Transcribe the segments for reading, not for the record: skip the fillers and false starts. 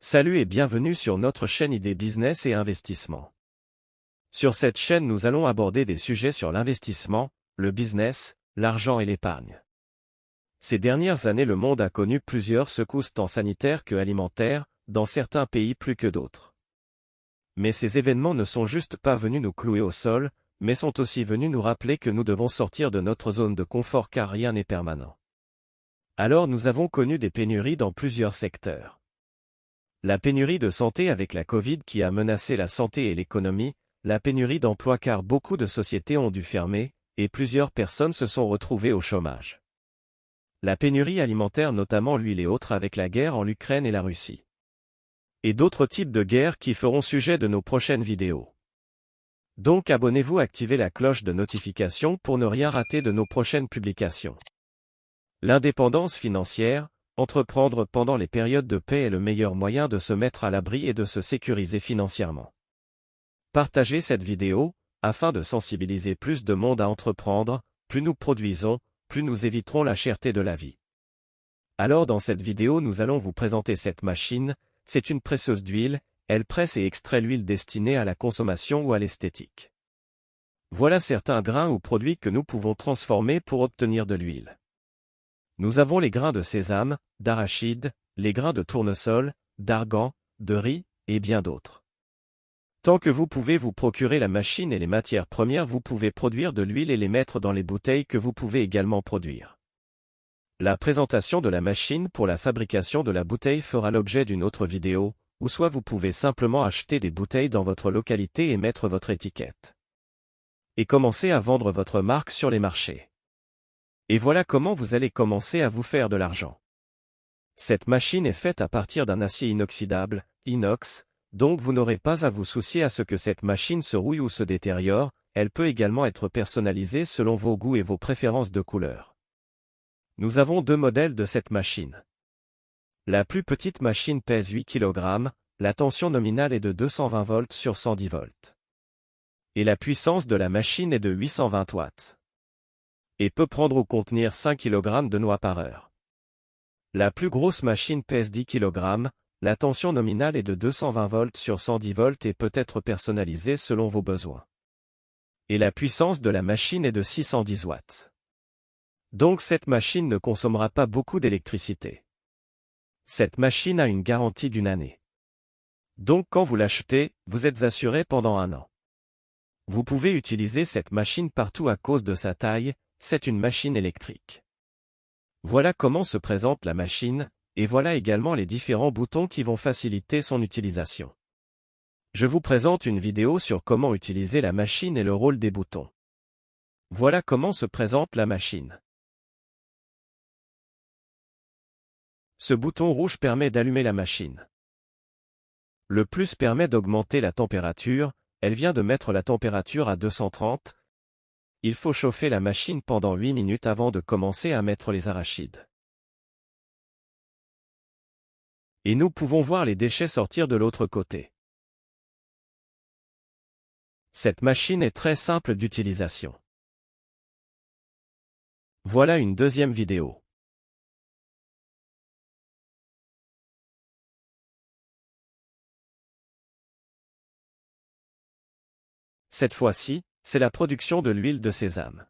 Salut et bienvenue sur notre chaîne Idées Business et Investissement. Sur cette chaîne, nous allons aborder des sujets sur l'investissement, le business, l'argent et l'épargne. Ces dernières années, le monde a connu plusieurs secousses tant sanitaires que alimentaires, dans certains pays plus que d'autres. Mais ces événements ne sont juste pas venus nous clouer au sol, mais sont aussi venus nous rappeler que nous devons sortir de notre zone de confort car rien n'est permanent. Alors nous avons connu des pénuries dans plusieurs secteurs. La pénurie de santé avec la Covid qui a menacé la santé et l'économie, la pénurie d'emploi car beaucoup de sociétés ont dû fermer, et plusieurs personnes se sont retrouvées au chômage. La pénurie alimentaire notamment l'huile et autres avec la guerre en Ukraine et la Russie. Et d'autres types de guerres qui feront sujet de nos prochaines vidéos. Donc abonnez-vous, activez la cloche de notification pour ne rien rater de nos prochaines publications. L'indépendance financière. Entreprendre pendant les périodes de paix est le meilleur moyen de se mettre à l'abri et de se sécuriser financièrement. Partagez cette vidéo, afin de sensibiliser plus de monde à entreprendre. Plus nous produisons, plus nous éviterons la cherté de la vie. Alors dans cette vidéo nous allons vous présenter cette machine. C'est une presseuse d'huile, elle presse et extrait l'huile destinée à la consommation ou à l'esthétique. Voilà certains grains ou produits que nous pouvons transformer pour obtenir de l'huile. Nous avons les grains de sésame, d'arachide, les grains de tournesol, d'argan, de riz, et bien d'autres. Tant que vous pouvez vous procurer la machine et les matières premières, vous pouvez produire de l'huile et les mettre dans les bouteilles que vous pouvez également produire. La présentation de la machine pour la fabrication de la bouteille fera l'objet d'une autre vidéo, ou soit vous pouvez simplement acheter des bouteilles dans votre localité et mettre votre étiquette. Et commencer à vendre votre marque sur les marchés. Et voilà comment vous allez commencer à vous faire de l'argent. Cette machine est faite à partir d'un acier inoxydable, inox, donc vous n'aurez pas à vous soucier à ce que cette machine se rouille ou se détériore, elle peut également être personnalisée selon vos goûts et vos préférences de couleur. Nous avons deux modèles de cette machine. La plus petite machine pèse 8 kg, la tension nominale est de 220 volts sur 110 volts. Et la puissance de la machine est de 820 watts. Et peut prendre ou contenir 5 kg de noix par heure. La plus grosse machine pèse 10 kg, la tension nominale est de 220 volts sur 110 volts et peut être personnalisée selon vos besoins. Et la puissance de la machine est de 610 watts. Donc cette machine ne consommera pas beaucoup d'électricité. Cette machine a une garantie d'1 année. Donc quand vous l'achetez, vous êtes assuré pendant 1 an. Vous pouvez utiliser cette machine partout à cause de sa taille. C'est une machine électrique. Voilà comment se présente la machine, et voilà également les différents boutons qui vont faciliter son utilisation. Je vous présente une vidéo sur comment utiliser la machine et le rôle des boutons. Voilà comment se présente la machine. Ce bouton rouge permet d'allumer la machine. Le plus permet d'augmenter la température, elle vient de mettre la température à 230. Il faut chauffer la machine pendant 8 minutes avant de commencer à mettre les arachides. Et nous pouvons voir les déchets sortir de l'autre côté. Cette machine est très simple d'utilisation. Voilà une deuxième vidéo. Cette fois-ci, c'est la production de l'huile de sésame.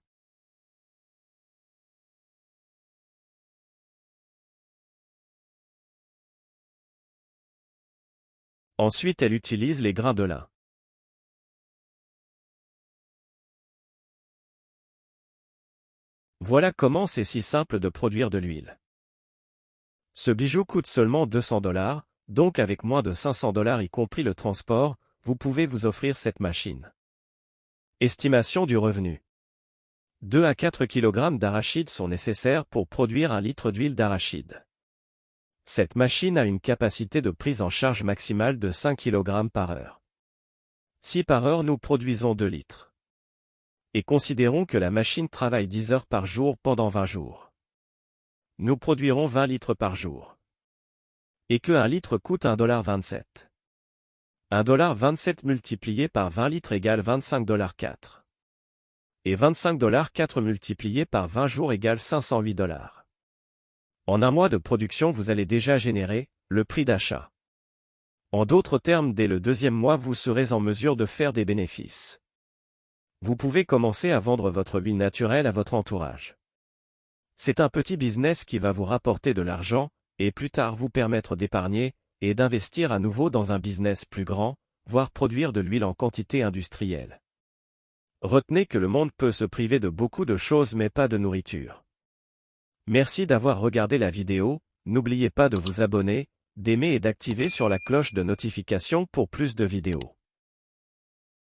Ensuite, elle utilise les grains de lin. Voilà comment c'est si simple de produire de l'huile. Ce bijou coûte seulement 200 $, donc avec moins de 500 $ y compris le transport, vous pouvez vous offrir cette machine. Estimation du revenu. 2 à 4 kg d'arachides sont nécessaires pour produire 1 litre d'huile d'arachide. Cette machine a une capacité de prise en charge maximale de 5 kg par heure. Si par heure nous produisons 2 litres. Et considérons que la machine travaille 10 heures par jour pendant 20 jours. Nous produirons 20 litres par jour. Et que 1 litre coûte 1,27 $. 1,27 $ multiplié par 20 litres égale 25,4 $. Et 25,4 $ multiplié par 20 jours égale 508 $. En 1 mois de production vous allez déjà générer le prix d'achat. En d'autres termes, dès le deuxième mois, vous serez en mesure de faire des bénéfices. Vous pouvez commencer à vendre votre huile naturelle à votre entourage. C'est un petit business qui va vous rapporter de l'argent, et plus tard vous permettre d'épargner, et d'investir à nouveau dans un business plus grand, voire produire de l'huile en quantité industrielle. Retenez que le monde peut se priver de beaucoup de choses mais pas de nourriture. Merci d'avoir regardé la vidéo, n'oubliez pas de vous abonner, d'aimer et d'activer sur la cloche de notification pour plus de vidéos.